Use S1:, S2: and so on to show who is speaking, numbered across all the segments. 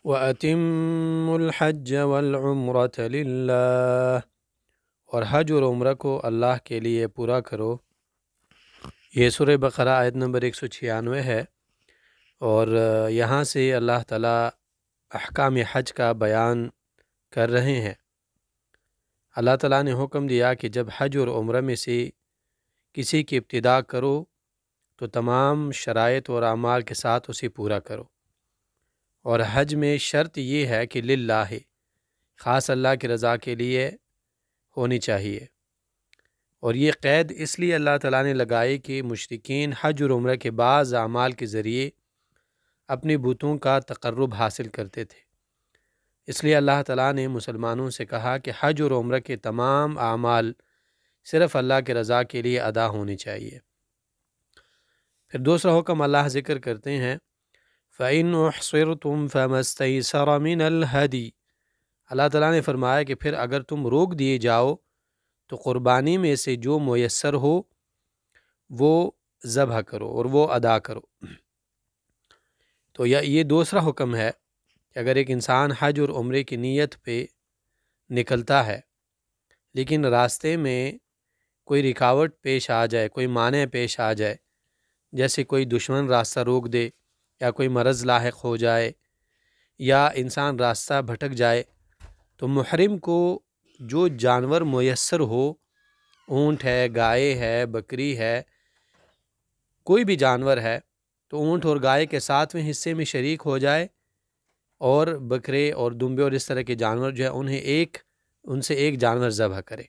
S1: وَأَتِمُّوا الْحَجَّ وَالْعُمْرَةَ لِلَّهِ، اور حج اور عمرہ کو اللہ کے لیے پورا کرو۔ یہ سورہ بقرہ آیت نمبر 196 ہے، اور یہاں سے اللہ تعالیٰ احکام حج کا بیان کر رہے ہیں۔ اللہ تعالیٰ نے حکم دیا کہ جب حج اور عمرہ میں سے کسی کی ابتدا کرو تو تمام شرائط اور اعمال کے ساتھ اسے پورا کرو، اور حج میں شرط یہ ہے کہ للہ، خاص اللہ کی رضا کے لیے ہونی چاہیے۔ اور یہ قید اس لیے اللہ تعالیٰ نے لگائی کہ مشرکین حج اور عمرہ کے بعض اعمال کے ذریعے اپنے بتوں کا تقرب حاصل کرتے تھے، اس لیے اللہ تعالیٰ نے مسلمانوں سے کہا کہ حج اور عمرہ کے تمام اعمال صرف اللہ کے رضا کے لیے ادا ہونی چاہیے۔ پھر دوسرا حکم اللہ ذکر کرتے ہیں، فَإِنْ أُحْصِرْتُمْ فَمَا اسْتَيْسَرَ مِنَ الْهَدِيِ، اللہ تعالیٰ نے فرمایا کہ پھر اگر تم روک دیے جاؤ تو قربانی میں سے جو میسر ہو وہ ذبح کرو اور وہ ادا کرو۔ تو یہ دوسرا حکم ہے کہ اگر ایک انسان حج اور عمرے کی نیت پہ نکلتا ہے لیکن راستے میں کوئی رکاوٹ پیش آ جائے، کوئی مانع پیش آ جائے، جیسے کوئی دشمن راستہ روک دے یا کوئی مرض لاحق ہو جائے یا انسان راستہ بھٹک جائے، تو محرم کو جو جانور میسر ہو، اونٹ ہے، گائے ہے، بکری ہے، کوئی بھی جانور ہے، تو اونٹ اور گائے کے 7ویں حصے میں شریک ہو جائے، اور بکرے اور دمبے اور اس طرح کے جانور جو ہے ان سے ایک جانور ذبح کرے،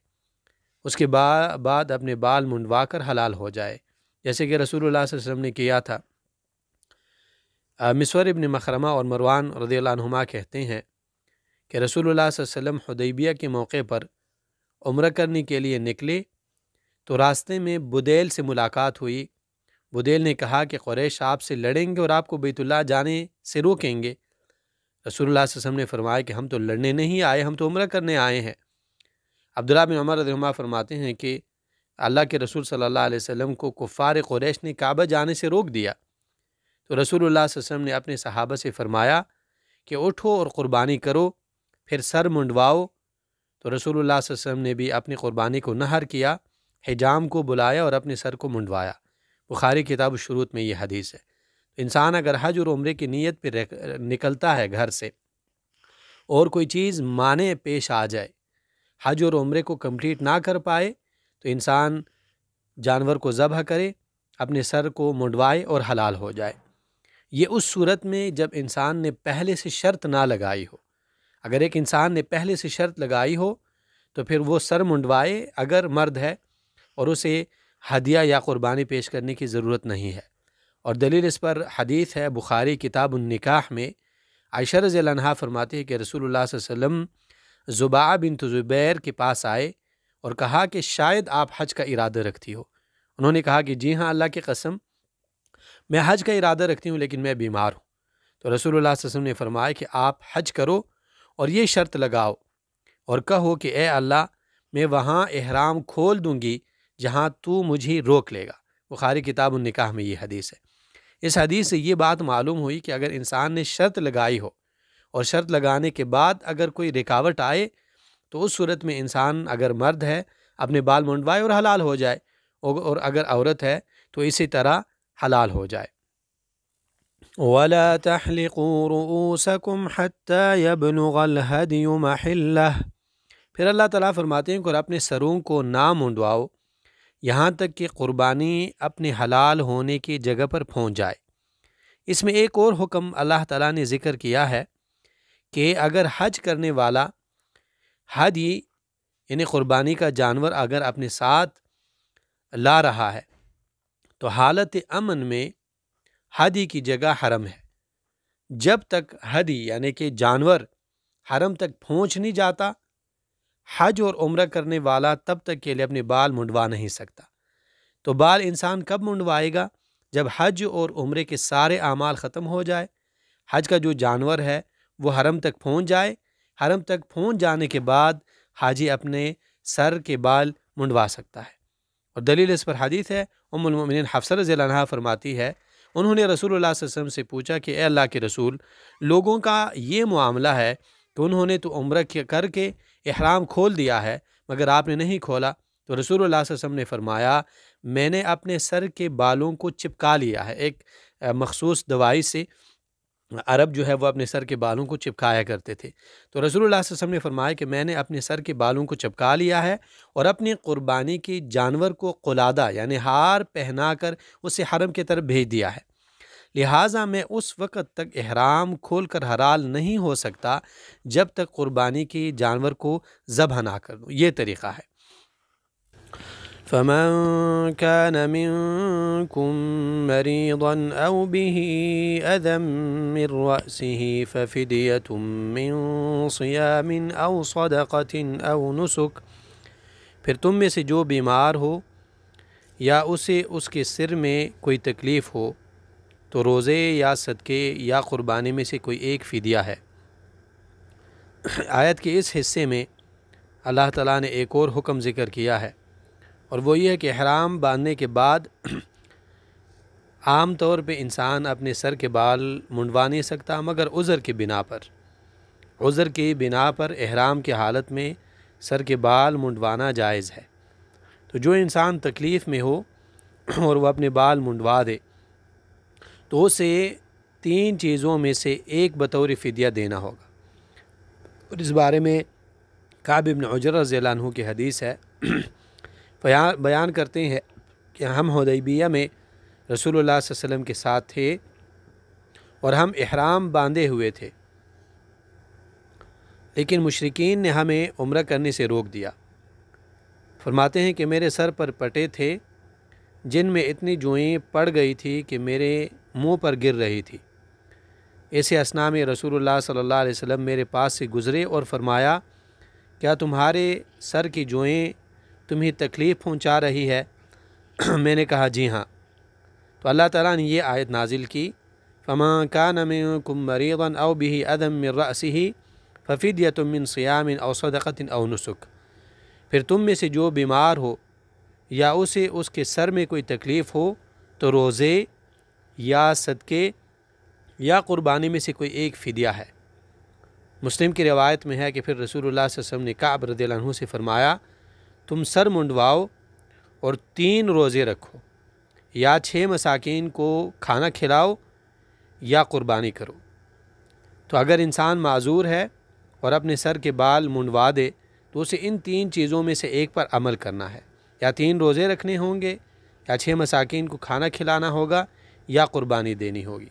S1: اس کے بعد اپنے بال منڈوا کر حلال ہو جائے، جیسے کہ رسول اللہ صلی اللہ علیہ وسلم نے کیا تھا۔ مسور ابن مخرمہ اور مروان رضی اللہ عنہما کہتے ہیں کہ رسول اللہ صلی اللہ علیہ وسلم حدیبیہ کے موقع پر عمرہ کرنے کے لیے نکلے تو راستے میں بدیل سے ملاقات ہوئی۔ بدیل نے کہا کہ قریش آپ سے لڑیں گے اور آپ کو بیت اللہ جانے سے روکیں گے۔ رسول اللہ صلی اللہ علیہ وسلم نے فرمایا کہ ہم تو لڑنے نہیں آئے، ہم تو عمرہ کرنے آئے ہیں۔ عبداللہ بن عمر رضی اللہ عنہ فرماتے ہیں کہ اللہ کے رسول صلی اللہ علیہ وسلم کو کفار قریش نے کعبہ جانے سے روک دیا، تو رسول اللہ صلی اللہ علیہ وسلم نے اپنے صحابہ سے فرمایا کہ اٹھو اور قربانی کرو، پھر سر منڈواؤ۔ تو رسول اللہ صلی اللہ علیہ وسلم نے بھی اپنی قربانی کو نہر کیا، حجام کو بلایا اور اپنے سر کو منڈوایا۔ بخاری کتاب الشروط میں یہ حدیث ہے۔ انسان اگر حج اور عمرے کی نیت پہ نکلتا ہے گھر سے اور کوئی چیز مانع پیش آ جائے، حج اور عمرے کو کمپلیٹ نہ کر پائے، تو انسان جانور کو ذبح کرے، اپنے سر کو منڈوائے اور حلال ہو جائے۔ یہ اس صورت میں جب انسان نے پہلے سے شرط نہ لگائی ہو۔ اگر ایک انسان نے پہلے سے شرط لگائی ہو تو پھر وہ سر منڈوائے اگر مرد ہے، اور اسے ہدیہ یا قربانی پیش کرنے کی ضرورت نہیں ہے۔ اور دلیل اس پر حدیث ہے بخاری کتاب النکاح میں، عائشہ رضی اللہ عنہا فرماتی ہے کہ رسول اللہ صلی اللہ علیہ وسلم زباع بنت زبیر کے پاس آئے اور کہا کہ شاید آپ حج کا ارادہ رکھتی ہو۔ انہوں نے کہا کہ جی ہاں، اللہ کی قسم میں حج کا ارادہ رکھتی ہوں لیکن میں بیمار ہوں۔ تو رسول اللہ صلی اللہ علیہ وسلم نے فرمایا کہ آپ حج کرو اور یہ شرط لگاؤ اور کہو کہ اے اللہ، میں وہاں احرام کھول دوں گی جہاں تو مجھے روک لے گا۔ بخاری کتاب النکاح میں یہ حدیث ہے۔ اس حدیث سے یہ بات معلوم ہوئی کہ اگر انسان نے شرط لگائی ہو اور شرط لگانے کے بعد اگر کوئی رکاوٹ آئے تو اس صورت میں انسان اگر مرد ہے اپنے بال منڈوائے اور حلال ہو جائے، اور اگر عورت ہے تو اسی طرح حلال ہو جائے۔ وَلَا تَحْلِقُوا رُؤُوسَكُمْ حَتَّى يَبْلُغَ الْهَدْيُ مَحِلَّهُ، پھر اللہ تعالیٰ فرماتے ہیں کہ اور اپنے سروں کو نہ منڈواؤ یہاں تک کہ قربانی اپنے حلال ہونے کی جگہ پر پہنچ جائے۔ اس میں ایک اور حکم اللہ تعالیٰ نے ذکر کیا ہے کہ اگر حج کرنے والا ہدی یعنی قربانی کا جانور اگر اپنے ساتھ لا رہا ہے تو حالت امن میں ہدی کی جگہ حرم ہے۔ جب تک ہدی یعنی کہ جانور حرم تک پہنچ نہیں جاتا، حج اور عمرہ کرنے والا تب تک کے لیے اپنے بال منڈوا نہیں سکتا۔ تو بال انسان کب منڈوائے گا؟ جب حج اور عمرے کے سارے اعمال ختم ہو جائے، حج کا جو جانور ہے وہ حرم تک پہنچ جائے، حرم تک پہنچ جانے کے بعد حاجی اپنے سر کے بال منڈوا سکتا ہے۔ اور دلیل اس پر حدیث ہے، ام المؤمنین حفصہ رضی اللہ عنہا فرماتی ہے انہوں نے رسول اللہ صلی اللہ علیہ وسلم سے پوچھا کہ اے اللہ کے رسول، لوگوں کا یہ معاملہ ہے کہ انہوں نے تو عمرہ کر کے احرام کھول دیا ہے مگر آپ نے نہیں کھولا، تو رسول اللہ صلی اللہ علیہ وسلم نے فرمایا میں نے اپنے سر کے بالوں کو چپکا لیا ہے۔ ایک مخصوص دوائی سے عرب جو ہے وہ اپنے سر کے بالوں کو چپکایا کرتے تھے، تو رسول اللہ صلی اللہ علیہ وسلم نے فرمایا کہ میں نے اپنے سر کے بالوں کو چپکا لیا ہے اور اپنی قربانی کی جانور کو قلادہ یعنی ہار پہنا کر اسے حرم کی طرف بھیج دیا ہے، لہٰذا میں اس وقت تک احرام کھول کر حلال نہیں ہو سکتا جب تک قربانی کی جانور کو ذبح نہ کر دوں۔ یہ طریقہ ہے۔ فمن كان منكم مريضا أو به أذى من رأسه ففدية من صيام أو صدقة أو نسك، پھر تم میں سے جو بیمار ہو یا اسے اس کے سر میں کوئی تکلیف ہو تو روزے یا صدقے یا قربانی میں سے کوئی ایک فدیہ ہے۔ آیت کے اس حصے میں اللہ تعالیٰ نے ایک اور حکم ذکر کیا ہے، اور وہ یہ ہے کہ احرام باندھنے کے بعد عام طور پہ انسان اپنے سر کے بال منڈوا نہیں سکتا مگر عذر کی بنا پر احرام کی حالت میں سر کے بال منڈوانا جائز ہے۔ تو جو انسان تکلیف میں ہو اور وہ اپنے بال منڈوا دے تو اسے 3 چیزوں میں سے ایک بطور فدیہ دینا ہوگا، اور اس بارے میں کعب بن عجرہ رضی اللہ عنہ کی حدیث ہے، بیان کرتے ہیں کہ ہم حدیبیہ میں رسول اللہ صلی اللہ علیہ وسلم کے ساتھ تھے اور ہم احرام باندھے ہوئے تھے، لیکن مشرکین نے ہمیں عمرہ کرنے سے روک دیا۔ فرماتے ہیں کہ میرے سر پر پٹے تھے جن میں اتنی جوئیں پڑ گئی تھی کہ میرے منہ پر گر رہی تھی۔ ایسے اثناء میں رسول اللہ صلی اللہ علیہ وسلم میرے پاس سے گزرے اور فرمایا کیا تمہارے سر کی جوئیں تمہیں تکلیف پہنچا رہی ہے؟ میں نے کہا جی ہاں۔ تو اللہ تعالیٰ نے یہ آیت نازل کی فَمَن كَانَ مِنكُم مَّرِيضًا أَوْ بِهِ أَذًى مِّن رَّأْسِهِ فَفِدْيَةٌ مِّن صِيَامٍ أَوْ صَدَقَةٍ أَوْ نُسُكٍ، پھر تم میں سے جو بیمار ہو یا اسے اس کے سر میں کوئی تکلیف ہو تو روزے یا صدقے یا قربانی میں سے کوئی ایک فدیہ ہے۔ مسلم کی روایت میں ہے کہ پھر رسول اللہ صلی اللہ علیہ وسلم نے کعب رضی اللہ عنہ سے فرمایا تم سر منڈواؤ اور 3 روزے رکھو، یا 6 مساکین کو کھانا کھلاؤ یا قربانی کرو۔ تو اگر انسان معذور ہے اور اپنے سر کے بال منڈوا دے تو اسے ان 3 چیزوں میں سے ایک پر عمل کرنا ہے، یا 3 روزے رکھنے ہوں گے، یا 6 مساکین کو کھانا کھلانا ہوگا، یا قربانی دینی ہوگی۔